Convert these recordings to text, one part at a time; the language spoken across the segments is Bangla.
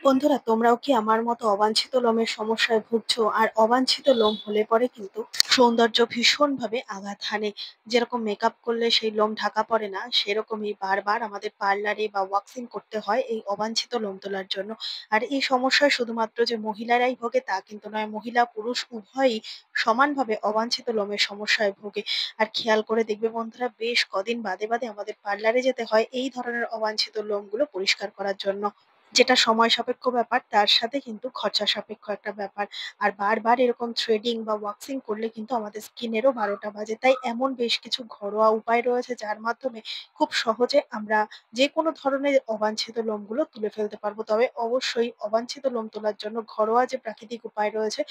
বন্ধুরা, তোমরাও কি আমার মতো অবাঞ্ছিত লোমের সমস্যায় ভুগছো? আর অবাঞ্ছিত লোম হলে পরে কিন্তু সৌন্দর্য ভীষণভাবে আঘাত হানে। যেরকম মেকআপ করলে সেই লোম ঢাকা পড়ে না, সেরকমই বারবার আমাদের পার্লারে বা ওয়াক্সিং করতে হয় এই অবাঞ্ছিত লোম তোলার জন্য। আর এই সমস্যায় শুধুমাত্র যে মহিলারাই ভোগে তা কিন্তু নয়, মহিলা পুরুষ উভয়ই সমানভাবে অবাঞ্ছিত লোমের সমস্যায় ভোগে। আর খেয়াল করে দেখবে বন্ধুরা, বেশ কদিন বাদে বাদে আমাদের পার্লারে যেতে হয় এই ধরনের অবাঞ্ছিত লোমগুলো পরিষ্কার করার জন্য। যেটা সময় সাপেক্ষ ব্যাপার, তার সাথে কিন্তু খরচা সাপেক্ষ একটা ব্যাপার। আর বারবার এরকম থ্রেডিং বা ওয়াক্সিং করলে কিন্তু আমাদের স্কিনেরও 12টা বাজে। তাই এমন বেশ কিছু ঘরোয়া উপায় রয়েছে যার মাধ্যমে খুব সহজে আমরা যে কোনো ধরনের অবাঞ্ছিত লোমগুলো তুলে ফেলতে পারবো। তবে অবশ্যই অবাঞ্ছিত লোম তোলার জন্য ঘরোয়া যে প্রাকৃতিক উপায় রয়েছে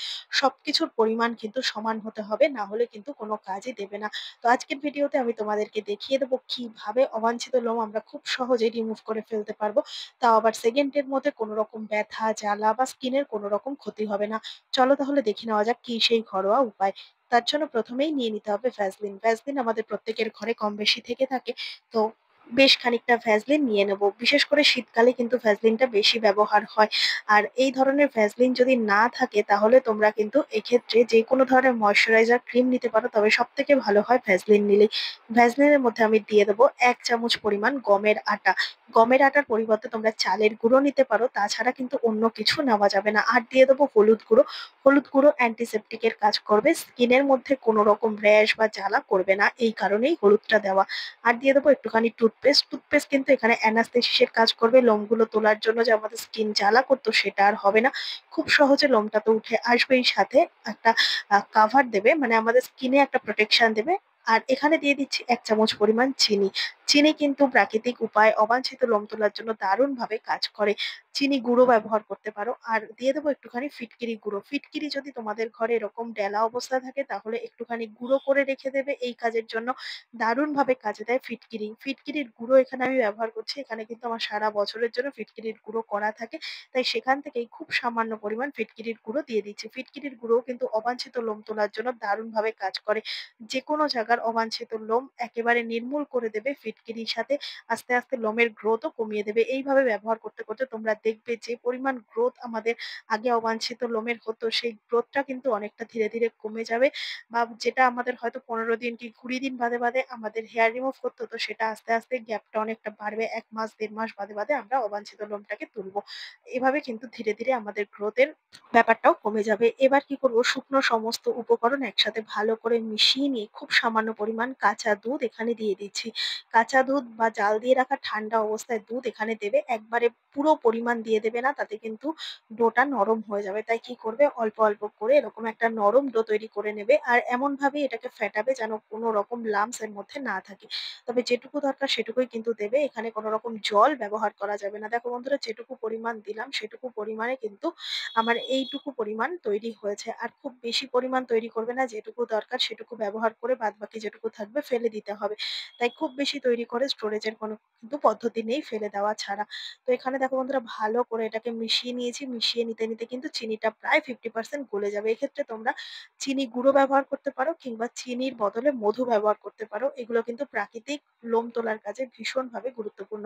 সবকিছুর পরিমাণ কিন্তু সমান হতে হবে, না হলে কিন্তু কোনো কাজই দেবে না। তো আজকের ভিডিওতে আমি তোমাদেরকে দেখিয়ে দেবো কিভাবে অবাঞ্ছিত লোম আমরা খুব সহজেই রিমুভ করে ফেলতে পারবো, তাও আবার সেকেন্ডের মধ্যে কোনো রকম ব্যথা, জ্বালা বা স্কিনের কোনো রকম ক্ষতি হবে না। চলো তাহলে দেখে নেওয়া যাক কি সেই ঘরোয়া উপায়। তার জন্য প্রথমেই নিয়ে নিতে হবে ভ্যাসলিন। ভ্যাসলিন আমাদের প্রত্যেকের ঘরে কম বেশি থেকে থাকে। তো বেশ খানিকটা ভ্যাসলিন নিয়ে নেব। বিশেষ করে শীতকালে কিন্তু ভ্যাসলিনটা বেশি ব্যবহার হয়। আর এই ধরনের ভ্যাসলিন যদি না থাকে তাহলে তোমরা কিন্তু এক্ষেত্রে যে কোনো ধরনের ময়শ্চারাইজার ক্রিম নিতে পারো, তবে সব থেকে ভালো হয় ভ্যাসলিন নিলেই। ভ্যাসলিনের মধ্যে আমি দিয়ে দেবো 1 চামচ পরিমাণ গমের আটা। গমের আটার পরিবর্তে তোমরা চালের গুঁড়ো নিতে পারো, তাছাড়া কিন্তু অন্য কিছু নেওয়া যাবে না। আর দিয়ে দেবো হলুদ গুঁড়ো। হলুদ গুঁড়ো অ্যান্টিসেপটিক এর কাজ করবে, স্কিনের মধ্যে কোনো রকম র্যাশ বা জ্বালা করবে না, এই কারণেই হলুদটা দেওয়া। আর দিয়ে দেবো একটুখানি টুথপেস্ট। টুথপেস্ট কিন্তু এখানে অ্যানাস্থেসিসের কাজ করবে, লোমগুলো তোলার জন্য যে আমাদের স্কিন জ্বালা করতো সেটা আর হবে না। খুব সহজে লোমটা তো উঠে আসবেই, সাথে একটা কাভার দেবে, মানে আমাদের স্কিনে একটা প্রোটেকশন দেবে। আর এখানে দিয়ে দিচ্ছি 1 চামচ পরিমাণ চিনি। চিনি কিন্তু প্রাকৃতিক উপায় অবাঞ্ছিত লোম তোলার জন্য দারুণভাবে কাজ করে। চিনি গুঁড়ো ব্যবহার করতে পারো। আর দিয়ে দেবো একটুখানি ফিটকিরি গুঁড়ো। ফিটকিরি যদি তোমাদের ঘরে এরকম ডেলা অবস্থা থাকে তাহলে একটুখানি গুঁড়ো করে রেখে দেবে এই কাজের জন্য। দারুণভাবে কাজে দেয় ফিটকিরি। ফিটকিরির গুঁড়ো এখানে আমি ব্যবহার করছি। এখানে কিন্তু আমার সারা বছরের জন্য ফিটকিরির গুঁড়ো করা থাকে। তাই সেখান থেকেই খুব সামান্য পরিমাণ ফিটকিরির গুঁড়ো দিয়ে দিচ্ছি। ফিটকিরির গুঁড়ো কিন্তু অবাঞ্ছিত লোম তোলার জন্য দারুণভাবে কাজ করে। যেকোনো জায়গার অবাঞ্ছিত লোম একেবারে নির্মূল করে দেবে ফিটকিরির সাথে। আস্তে আস্তে লোমের গ্রোথও কমিয়ে দেবে। এইভাবে ব্যবহার করতে করতে তোমরা দেখবে যে পরিমাণ গ্রোথ আমাদের আগে অবাঞ্ছিত লোমের হতো সেই গ্রোথটা কিন্তু অনেকটা ধীরে ধীরে কমে যাবে। বা যেটা আমাদের হয়তো 15 দিন কি 20 দিন বাদে বাদে আমাদের হেয়ার রিমুভ করতে হতো, সেটা আস্তে আস্তে গ্যাপটা অনেকটা বাড়বে। 1 মাস 1.5 মাস বাদে বাদে আমরা অবাঞ্ছিত লোমটাকে তুলবো। এভাবে কিন্তু ধীরে ধীরে আমাদের গ্রোথের ব্যাপারটাও কমে যাবে। এবার কি করব, শুকনো সমস্ত উপকরণ একসাথে ভালো করে মিশিয়ে নিয়ে খুব সামান্য পরিমাণ কাঁচা দুধ এখানে দিয়ে দিচ্ছি। কাঁচা দুধ বা জাল দিয়ে রাখা ঠান্ডা অবস্থায় দুধ এখানে দেবে, একবারে পুরো পরিমাণ দিয়ে দেবে না, তাতে কিন্তু ডোটা নরম হয়ে যাবে। তাই কি করবে, অল্প অল্প করে এরকম একটা নরম ডো তৈরি করে নেবে। আর এমন ভাবে এটাকে ফেটাবে যেন কোনো রকম লাম্পস এর মধ্যে না থাকে। তবে যেটুকু দরকার সেটুকুই কিন্তু দেবে, এখানে কোনো রকম জল ব্যবহার করা যাবে না। দেখো বন্ধুরা, যেটুকু পরিমাণ দিলাম সেটুকু পরিমাণে কিন্তু আমার এইটুকু পরিমাণ তৈরি হয়েছে। আর খুব বেশি পরিমাণ তৈরি করবে না, যেটুকু দরকার সেটুকু ব্যবহার করে বাদবাকি যেটুকু থাকবে ফেলে দিতে হবে। তাই খুব বেশি তৈরি করে স্টোরেজের কোনো কিন্তু পদ্ধতি নেই ফেলে দেওয়া ছাড়া। তো এখানে দেখো বন্ধুরা, ভালো করে এটাকে মিশিয়ে নিয়েছি। মিশিয়ে নিতে নিতে কিন্তু চিনিটা প্রায় 50% গলে যাবে। এক্ষেত্রে তোমরা চিনি গুঁড়ো ব্যবহার করতে পারো কিংবা চিনির বদলে মধু ব্যবহার করতে পারো। এগুলো কিন্তু প্রাকৃতিক লোম তোলার কাজে ভীষণভাবে গুরুত্বপূর্ণ।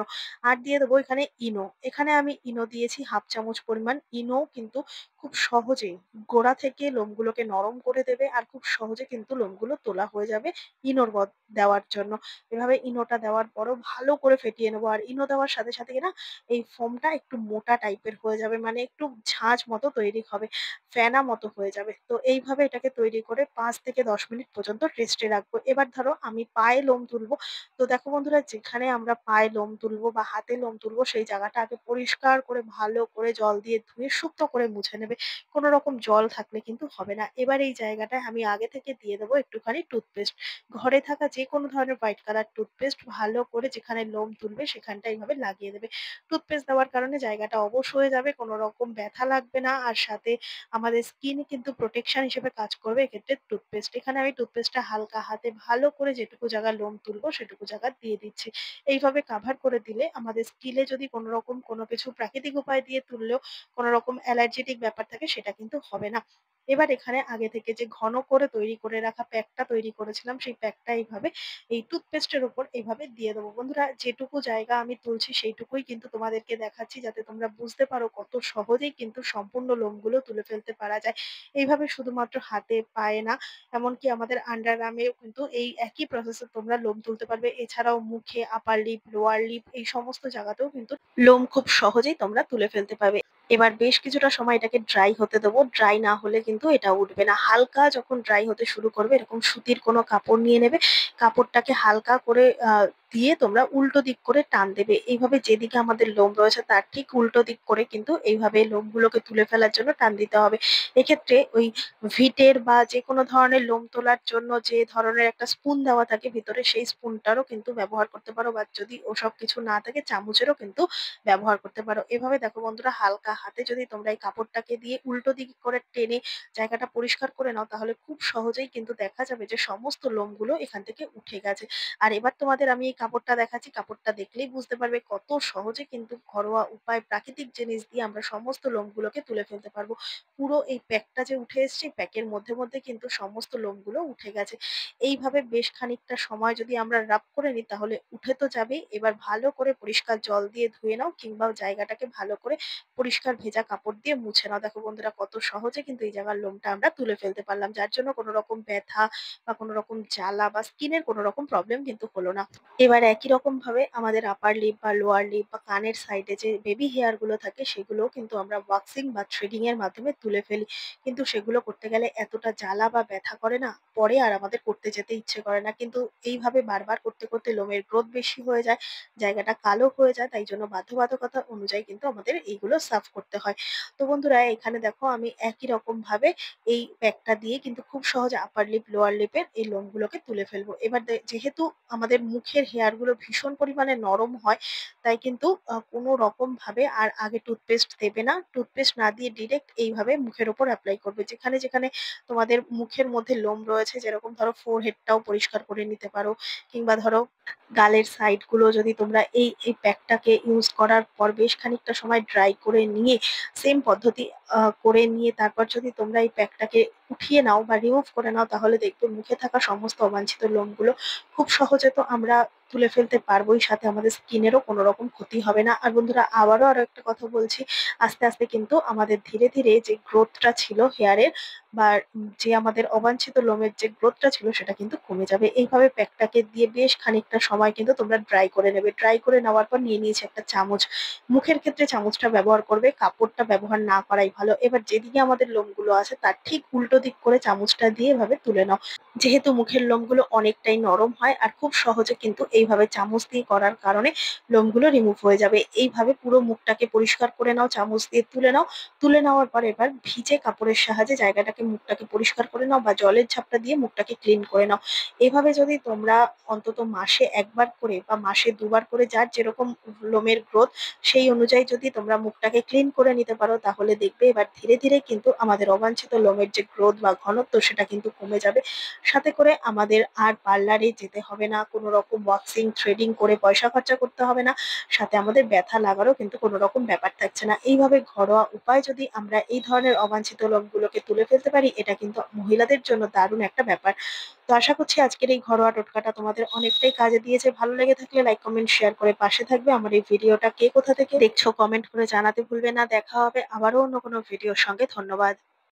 আর দিয়ে দেবো এখানে ইনো। এখানে আমি ইনো দিয়েছি 1/2 চামচ পরিমাণ। ইনো কিন্তু খুব সহজেই গোড়া থেকে লোমগুলোকে নরম করে দেবে আর খুব সহজে কিন্তু লোমগুলো তোলা হয়ে যাবে ইনোর দেওয়ার জন্য। এভাবে ইনোটা দেওয়ার পরও ভালো করে ফেটিয়ে নেবো। আর ইনো দেওয়ার সাথে সাথে না এই ফোমটা একটু মোটা টাইপের হয়ে যাবে, মানে একটু ঝাঁঝ মতো তৈরি হবে, ফেনা মতো হয়ে যাবে। তো এইভাবে এটাকে তৈরি করে 5 থেকে 10 মিনিট পর্যন্ত রেস্টে রাখবো। এবার ধরো আমি পায়ে লোম তুলবো। তো দেখো বন্ধুরা, যেখানে আমরা পায়ে লোম তুলবো বা হাতে লোম তুলবো সেই জায়গাটা আগে পরিষ্কার করে ভালো করে জল দিয়ে ধুয়ে শুকনো করে মুছে নেবে। কোনো রকম জল থাকলে কিন্তু হবে না। এবার এই জায়গাটায় আমি আগে থেকে দিয়ে দেবো একটুখানি টুথপেস্ট। ঘরে থাকা যে কোনো ধরনের হোয়াইট কালার টুথপেস্ট ভালো করে যেখানে লোম তুলবে সেখানটা এইভাবে লাগিয়ে দেবে। টুথপেস্ট দেওয়ার কারণে জায়গাটা অবশ হয়ে যাবে, কোনো রকম ব্যথা লাগবে না। আর সাথে আমাদের স্কিন কিন্তু প্রোটেকশন হিসেবে কাজ করবে এক্ষেত্রে টুথপেস্ট। এখানে আমি টুথপেস্টটা হালকা হাতে ভালো করে যেটুকু জায়গা লোম তুলবো সেটুকু জায়গা দিয়ে দিচ্ছি। এইভাবে কাভার করে দিলে আমাদের স্কিলে যদি কোনো রকম কোনো কিছু প্রাকৃতিক উপায় দিয়ে তুললেও কোনো রকম অ্যালার্জেটিক ব্যাপার থাকে সেটা কিন্তু হবে না। এবার এখানে আগে থেকে যে ঘন করে তৈরি করে রাখা প্যাকটা তৈরি করেছিলাম সেই প্যাকটা এইভাবে এই টুথপেস্টের উপর এইভাবে ভাবে দিয়ে দেবো। বন্ধুরা, যেটুকু জায়গা আমি তুলছি সেইটুকুই কিন্তু তোমাদেরকে দেখাচ্ছি, যাতে তোমরা বুঝতে পারো কত সহজেই কিন্তু সম্পূর্ণ লোমগুলো তুলে ফেলতে পারা যায়। এইভাবে শুধুমাত্র হাতে, পায়ে না, এমনকি আমাদের আন্ডার আর্মেও কিন্তু এই একই প্রসেসে তোমরা লোম তুলতে পারবে। এছাড়াও মুখে, আপার লিপ, লোয়ার লিপ এই সমস্ত জায়গাতেও কিন্তু লোম খুব সহজেই তোমরা তুলে ফেলতে পারবে। এবার বেশ কিছুটা সময় এটাকে ড্রাই হতে দেবো। ড্রাই না হলে কিন্তু এটা উঠবে না। হালকা যখন ড্রাই হতে শুরু করবে, এরকম সুতির কোনো কাপড় নিয়ে নেবে। কাপড়টাকে হালকা করে দিয়ে তোমরা উল্টো দিক করে টান দেবে। এইভাবে যেদিকে আমাদের লোম রয়েছে তার ঠিক উল্টো দিক করে কিন্তু এইভাবে লোমগুলোকে তুলে ফেলার জন্য টান দিতে হবে। এক্ষেত্রে ওই ভিটের বা যেকোনো ধরনের লোম তোলার জন্য যে ধরনের একটা স্পুন দেওয়া থাকে ভিতরে, সেই স্পুনটারও কিন্তু ব্যবহার করতে পারো, বা যদি ওসব কিছু না থাকে চামচেরও কিন্তু ব্যবহার করতে পারো। এভাবে দেখো বন্ধুরা, হালকা হাতে যদি তোমরা এই কাপড়টাকে দিয়ে উল্টো দিক করে টেনে জায়গাটা পরিষ্কার করে নাও, তাহলে খুব সহজেই কিন্তু দেখা যাবে যে সমস্ত লোমগুলো এখান থেকে উঠে গেছে। আর এবার তোমাদের আমি এই কাপড়টা দেখাচ্ছি। কাপড়টা দেখলেই বুঝতে পারবে কত সহজে কিন্তু ঘরোয়া উপায়, প্রাকৃতিক জিনিস দিয়ে আমরা সমস্ত লোমগুলোকে তুলে ফেলতে পারবো। পুরো এই প্যাকটা যে উঠে এসছে, প্যাকের মধ্যে মধ্যে কিন্তু সমস্ত লোমগুলো উঠে গেছে। এইভাবে বেশ খানিকটা সময় যদি আমরা রাব করে নিই, তাহলে উঠে তো যাবেই। এবার ভালো করে পরিষ্কার জল দিয়ে ধুয়ে নাও, কিংবা জায়গাটাকে ভালো করে পরিষ্কার ভেজা কাপড় দিয়ে মুছে নাও। দেখো বন্ধুরা, কত সহজে কিন্তু এই জায়গার লোমটা আমরা তুলে ফেলতে পারলাম, যার জন্য কোনো রকম ব্যথা বা কোনো রকম জ্বালা বা স্কিনের কোনো রকম প্রবলেম কিন্তু হলো না। এবার একই রকম ভাবে আমাদের আপার লিপ বা লোয়ার লিপ বা কানের সাইডে যে বেবি হেয়ার গুলো থাকে, সেগুলোও কিন্তু আমরা ওয়াক্সিং বা থ্রেডিং এর মাধ্যমে তুলে ফেলি। কিন্তু সেগুলো করতে গেলে এতটা জ্বালা বা ব্যথা করে না, পরে আর আমাদের করতে যেতে ইচ্ছে করে না। কিন্তু এইভাবে বারবার করতে করতে লোমের গ্রোথ বেশি হয়ে যায়, জায়গাটা কালো হয়ে যায়। তাই জন্য বাধ্যবাধকতা অনুযায়ী কিন্তু আমাদের এইগুলো সাফ করতে হয়। তো বন্ধুরা, এখানে দেখো আমি একই রকম ভাবে এই প্যাকটা দিয়ে কিন্তু খুব সহজে আপার লিপ, লোয়ার লিপের এই লোমগুলোকে তুলে ফেলবো। এবার যেহেতু আমাদের মুখের হেয়ার গুলো ভীষণ পরিমাণে নরম হয়, তাই কিন্তু কোনো রকম ভাবে আর আগে টুথপেস্ট দেবে না। টুথপেস্ট না দিয়ে ডিরেক্ট এইভাবে মুখের ওপর অ্যাপ্লাই করবে। যেখানে যেখানে তোমাদের মুখের মধ্যে লোম রয়েছে, যেরকম ধরো ফোরহেডটাও পরিষ্কার করে নিতে পারো, কিংবা ধরো গালের সাইড গুলো যদি তোমরা এই প্যাকটাকে ইউজ করার পর বেশ খানিকটা সময় ড্রাই করে নিয়ে, সেম পদ্ধতি করে নিয়ে তারপর যদি তোমরা এই প্যাকটাকে উঠিয়ে নাও বা রিমুভ করে নাও, তাহলে দেখবে মুখে থাকা সমস্ত অবাঞ্ছিত লোমগুলো খুব সহজে তো আমরা তুলে ফেলতে পারবোই, সাথে আমাদের স্কিনেরও কোনো রকম ক্ষতি হবে না। আর বন্ধুরা, আরো একটা কথা বলছি, আস্তে আস্তে কিন্তু আমাদের ধীরে ধীরে যে গ্রোথটা ছিল হেয়ারের, বা যে আমাদের অবাঞ্ছিত লোমের যে গ্রোথটা ছিল, সেটা কিন্তু কমে যাবে। এইভাবে প্যাকটাকে দিয়ে বেশ খানিকটা সময় কিন্তু তোমরা ড্রাই করে নেবে। ড্রাই করে নেওয়ার পর নিয়ে নিয়েছে একটা চামচ। মুখের ক্ষেত্রে চামচটা ব্যবহার করবে, কাপড়টা ব্যবহার না করাই ভালো। এবার যেদিকে আমাদের লোমগুলো আছে তার ঠিক উল্টো দিক করে চামচটা দিয়ে এভাবে তুলে নাও। যেহেতু মুখের লোমগুলো অনেকটাই নরম হয়, আর খুব সহজে কিন্তু এইভাবে চামচ দিয়ে করার কারণে লোমগুলো রিমুভ হয়ে যাবে। এইভাবে পুরো মুখটাকে পরিষ্কার করে নাও, চামচ দিয়ে তুলে নাও। তুলে নেওয়ার পর এবার ভিজে কাপড়ের সাহায্যে জায়গাটাকে, মুখটাকে পরিষ্কার করে নাও, বা জলের ঝাপটা দিয়ে মুখটাকে ক্লিন করে নাও। এভাবে যদি তোমরা অন্তত মাসে একবার করে বা মাসে দুবার করে, যার যেরকম লোমের গ্রোথ সেই অনুযায়ী যদি তোমরা মুখটাকে ক্লিন করে নিতে পারো, তাহলে দেখবে এবার ধীরে ধীরে কিন্তু আমাদের অবাঞ্ছিত লোমের যে গ্রোথ বা ঘনত্ব, সেটা কিন্তু কমে যাবে। সাথে করে আমাদের আর পার্লারে যেতে হবে না, কোনো রকম ওয়াক্সিং থ্রেডিং করে পয়সা খরচা করতে হবে না, সাথে আমাদের ব্যথা লাগারও কিন্তু কোনো রকম ব্যাপার থাকছে না। এইভাবে ঘরোয়া উপায় যদি আমরা এই ধরনের অবাঞ্ছিত লোমগুলোকে তুলে ফেলতে পারি, এটা কিন্তু মহিলাদের জন্য দারুণ একটা ব্যাপার। তো আশা করছি আজকের এই ঘরোয়া টোটকাটা তোমাদের অনেকটাই কাজে দিয়েছে। ভালো লেগে থাকলে লাইক, কমেন্ট, শেয়ার করে পাশে থাকবে। আমার এই ভিডিওটা কে কোথা থেকে দেখছো কমেন্ট করে জানাতে ভুলবে না। দেখা হবে আবারও অন্য কোনো ভিডিওর সঙ্গে। ধন্যবাদ।